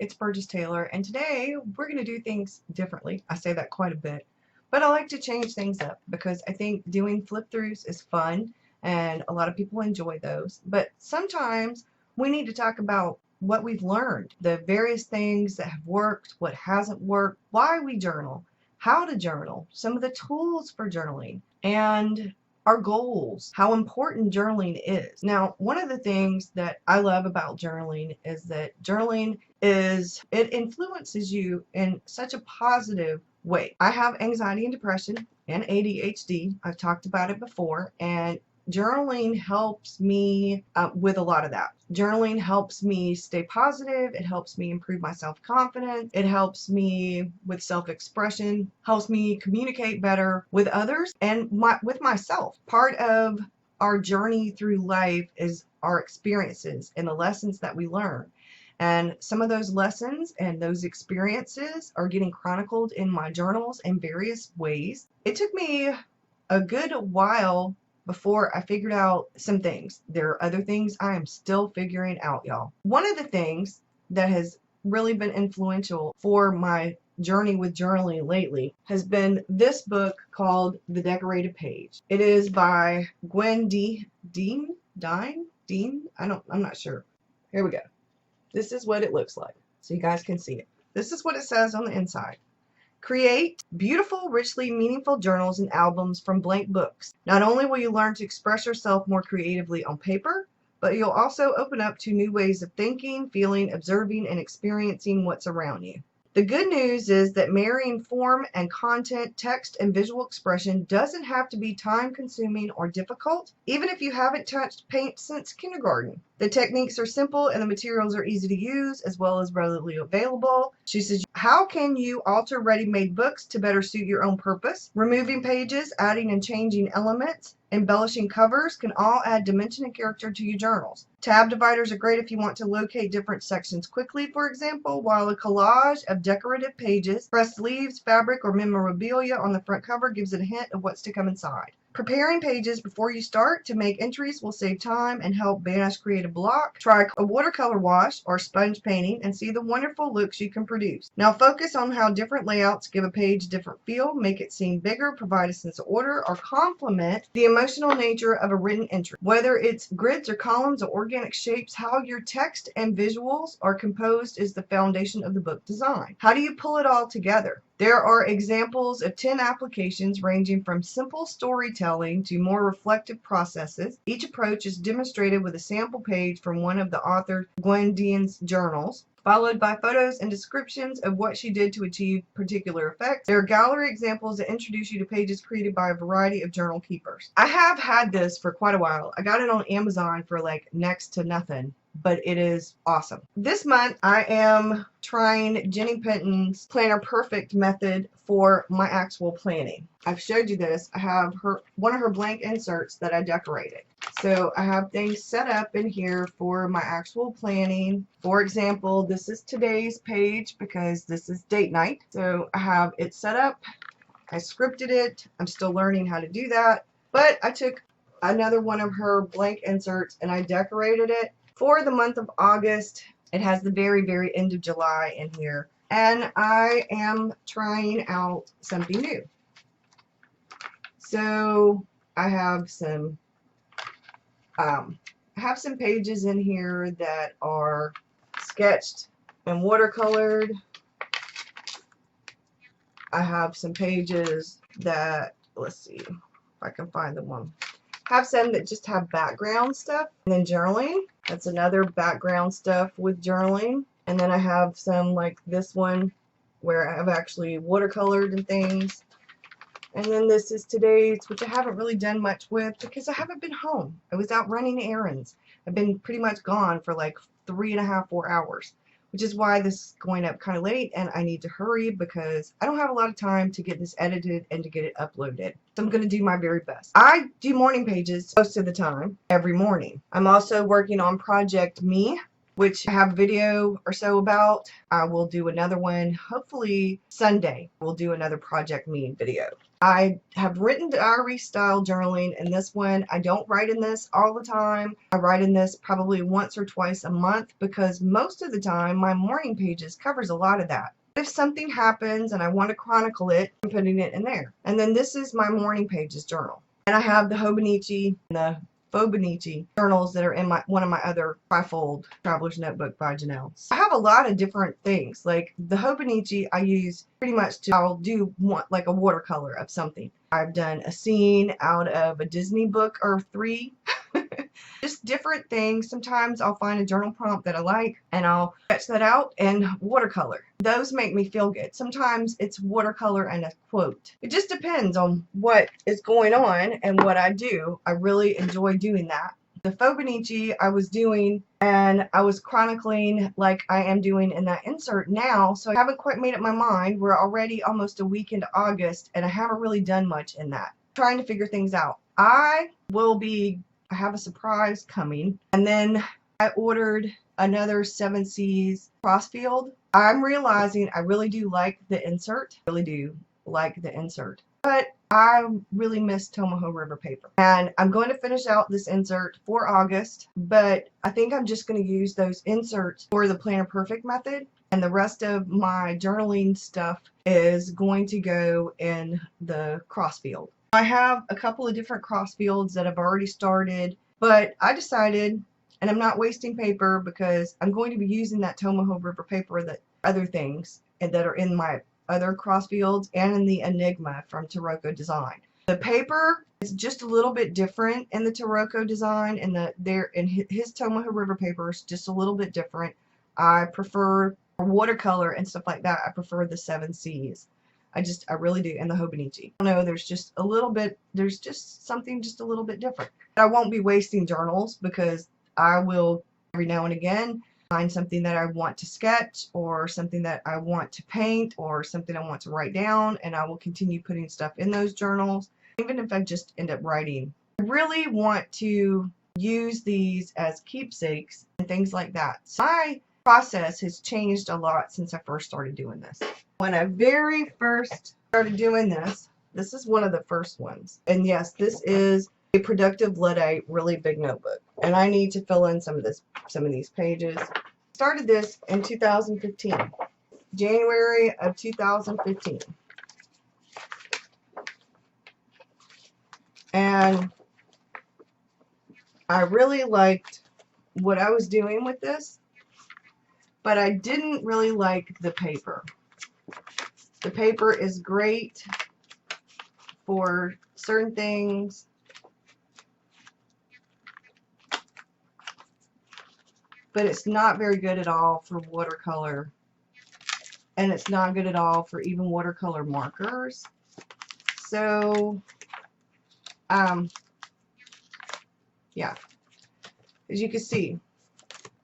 it's Burgess Taylor, and today we're going to do things differently. I say that quite a bit, but I like to change things up because I think doing flip throughs is fun and a lot of people enjoy those. But sometimes we need to talk about what we've learned, the various things that have worked, what hasn't worked, why we journal, how to journal, some of the tools for journaling, and our goals, how important journaling is. Now, one of the things that I love about journaling is that it influences you in such a positive way. I have anxiety and depression and ADHD. I've talked about it before, and journaling helps me with a lot of that. Journaling helps me stay positive. It helps me improve my self-confidence. It helps me with self-expression, helps me communicate better with others and with myself. Part of our journey through life is our experiences and the lessons that we learn. And some of those lessons and those experiences are getting chronicled in my journals in various ways. It took me a good while before I figured out some things. There are other things I am still figuring out, y'all. One of the things that has really been influential for my journey with journaling lately has been this book called The Decorated Page. It is by Gwen Dean. I'm not sure. Here we go. This is what it looks like, so you guys can see it. This is what it says on the inside. Create beautiful, richly meaningful journals and albums from blank books. Not only will you learn to express yourself more creatively on paper, but you'll also open up to new ways of thinking, feeling, observing, and experiencing what's around you. The good news is that marrying form and content, text and visual expression doesn't have to be time-consuming or difficult, even if you haven't touched paint since kindergarten. The techniques are simple and the materials are easy to use as well as readily available. She says, how can you alter ready-made books to better suit your own purpose? Removing pages, adding and changing elements, embellishing covers can all add dimension and character to your journals. Tab dividers are great if you want to locate different sections quickly, for example, while a collage of decorative pages, pressed leaves, fabric, or memorabilia on the front cover gives it a hint of what's to come inside. Preparing pages before you start to make entries will save time and help banish creative block. Try a watercolor wash or sponge painting and see the wonderful looks you can produce. Now focus on how different layouts give a page a different feel, make it seem bigger, provide a sense of order, or complement the emotional nature of a written entry. Whether it's grids or columns or organic shapes, how your text and visuals are composed is the foundation of the book design. How do you pull it all together? There are examples of 10 applications ranging from simple storytelling to more reflective processes. Each approach is demonstrated with a sample page from one of the author Gwen Dean's journals, followed by photos and descriptions of what she did to achieve particular effects. There are gallery examples that introduce you to pages created by a variety of journal keepers. I have had this for quite a while. I got it on Amazon for like next to nothing, but it is awesome. This month I am trying Jenny Penton's Planner Perfect method for my actual planning. I've showed you this. I have one of her blank inserts that I decorated. So I have things set up in here for my actual planning. For example, this is today's page because this is date night. So I have it set up. I scripted it. I'm still learning how to do that. But I took another one of her blank inserts and I decorated it for the month of August. It has the very, very end of July in here. And I am trying out something new. So I have some pages in here that are sketched and watercolored. I have some pages that, let's see if I can find the one. I have some that just have background stuff, and then journaling. That's another background stuff with journaling. And then I have some like this one where I've actually watercolored and things. And then this is today's, which I haven't really done much with because I haven't been home. I was out running errands. I've been pretty much gone for like 3.5, 4 hours, which is why this is going up kind of late and I need to hurry because I don't have a lot of time to get this edited and to get it uploaded. So I'm going to do my very best. I do morning pages most of the time, every morning. I'm also working on Project Me, which I have a video or so about. I will do another one, hopefully Sunday. We'll do another Project Me video. I have written diary style journaling in this one. I don't write in this all the time. I write in this probably once or twice a month because most of the time my morning pages covers a lot of that. If something happens and I want to chronicle it, I'm putting it in there. And then this is my morning pages journal. And I have the Hobonichi and the Fobonichi journals that are in one of my other trifold Traveler's Notebook by Janelle. I have a lot of different things. Like the Hobonichi I use pretty much I'll do like a watercolor of something. I've done a scene out of a Disney book or 3. Just different things. Sometimes I'll find a journal prompt that I like and I'll sketch that out and watercolor. Those make me feel good. Sometimes it's watercolor and a quote. It just depends on what is going on and what I do. I really enjoy doing that. The Fobonichi I was doing and I was chronicling like I am doing in that insert now, so I haven't quite made up my mind. We're already almost a week into August and I haven't really done much in that. I'm trying to figure things out. I have a surprise coming, and then I ordered another 7 Seas Crossfield. I'm realizing I really do like the insert. But I really miss Tomoho River paper. And I'm going to finish out this insert for August, but I think I'm just going to use those inserts for the Planner Perfect method, and the rest of my journaling stuff is going to go in the Crossfield. I have a couple of different Crossfields that I've already started, but I decided, and I'm not wasting paper because I'm going to be using that Tomoho River paper, that other things that are in my other Crossfields and in the Enigma from Taroko Design. The paper is just a little bit different in the Taroko Design, and his Tomoho River paper is just a little bit different. I prefer watercolor and stuff like that. I prefer the 7 Seas. I really do. And the Hobonichi. I don't know, there's just something just a little bit different. I won't be wasting journals because I will every now and again find something that I want to sketch or something that I want to paint or something I want to write down, and I will continue putting stuff in those journals, even if I just end up writing. I really want to use these as keepsakes and things like that. So my process has changed a lot since I first started doing this. When I very first started doing this, this is one of the first ones. And yes, this is a Productive Luddite really big notebook. And I need to fill in some of these pages. Started this in 2015. January of 2015. And I really liked what I was doing with this, but I didn't really like the paper. The paper is great for certain things, but it's not very good at all for watercolor, and it's not good at all for even watercolor markers. So, yeah, as you can see,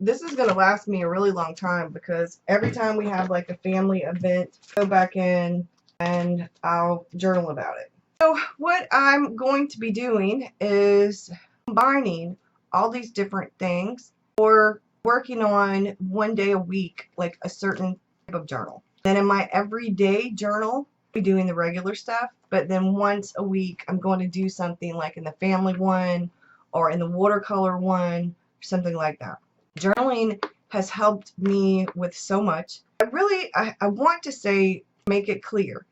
this is going to last me a really long time because every time we have like a family event, go back in and I'll journal about it. So what I'm going to be doing is combining all these different things or working on one day a week, like a certain type of journal. Then in my everyday journal, I'll be doing the regular stuff, but then once a week I'm going to do something like in the family one or in the watercolor one, something like that. Journaling has helped me with so much. I want to say, make it clear.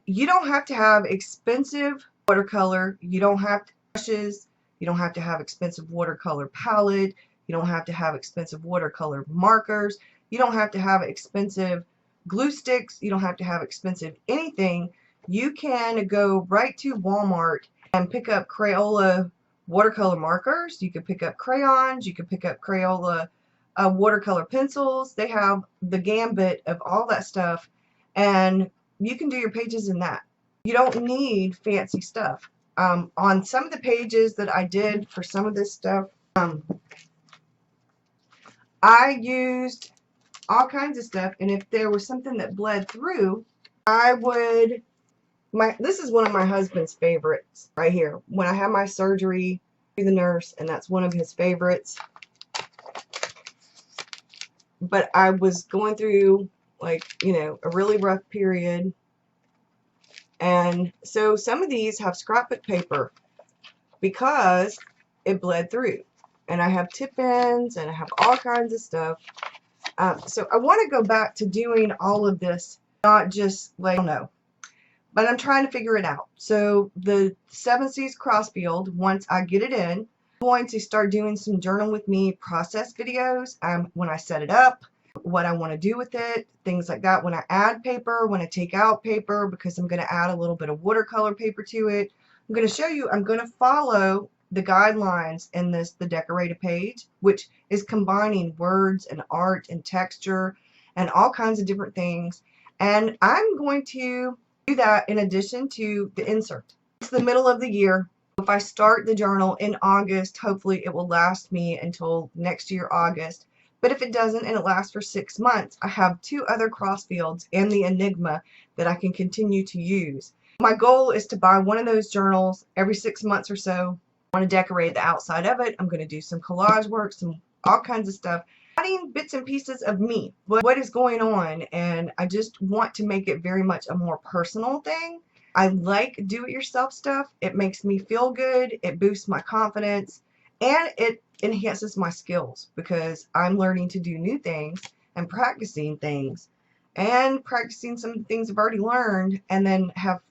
You don't have to have expensive watercolor. You don't have brushes. You don't have to have expensive watercolor palette. You don't have to have expensive watercolor markers. You don't have to have expensive glue sticks. You don't have to have expensive anything. You can go right to Walmart and pick up Crayola watercolor markers. You can pick up crayons. You can pick up Crayola watercolor pencils. They have the gambit of all that stuff, and you can do your pages in that. You don't need fancy stuff. On some of the pages that I did for some of this stuff, I used all kinds of stuff, and if there was something that bled through, I would this is one of my husband's favorites right here. When I had my surgery, the nurse, and that's one of his favorites. but I was going through, like, you know, a really rough period. And so some of these have scrapbook paper because it bled through. And I have tip ends and I have all kinds of stuff. So I want to go back to doing all of this, not just like, I don't know, but I'm trying to figure it out. So the 7 Seas Crossfield, once I get it in, I'm going to start doing some Journal with Me process videos when I set it up, what I want to do with it, things like that. When I add paper, when I take out paper, because I'm going to add a little bit of watercolor paper to it. I'm going to show you, I'm going to follow the guidelines in this, the decorated page, which is combining words and art and texture and all kinds of different things. And I'm going to do that in addition to the insert. It's the middle of the year. If I start the journal in August, hopefully it will last me until next year, August. But if it doesn't and it lasts for 6 months, I have 2 other Crossfields and the Enigma that I can continue to use. My goal is to buy one of those journals every 6 months or so. I want to decorate the outside of it. I'm going to do some collage work, some all kinds of stuff, adding bits and pieces of me, what is going on, and I just want to make it very much a more personal thing. I like do-it-yourself stuff. It makes me feel good, it boosts my confidence, and it enhances my skills because I'm learning to do new things and practicing things and practicing some of the things I've already learned and then haven't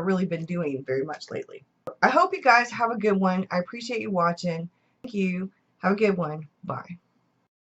really been doing very much lately. I hope you guys have a good one. I appreciate you watching. Thank you. Have a good one. Bye.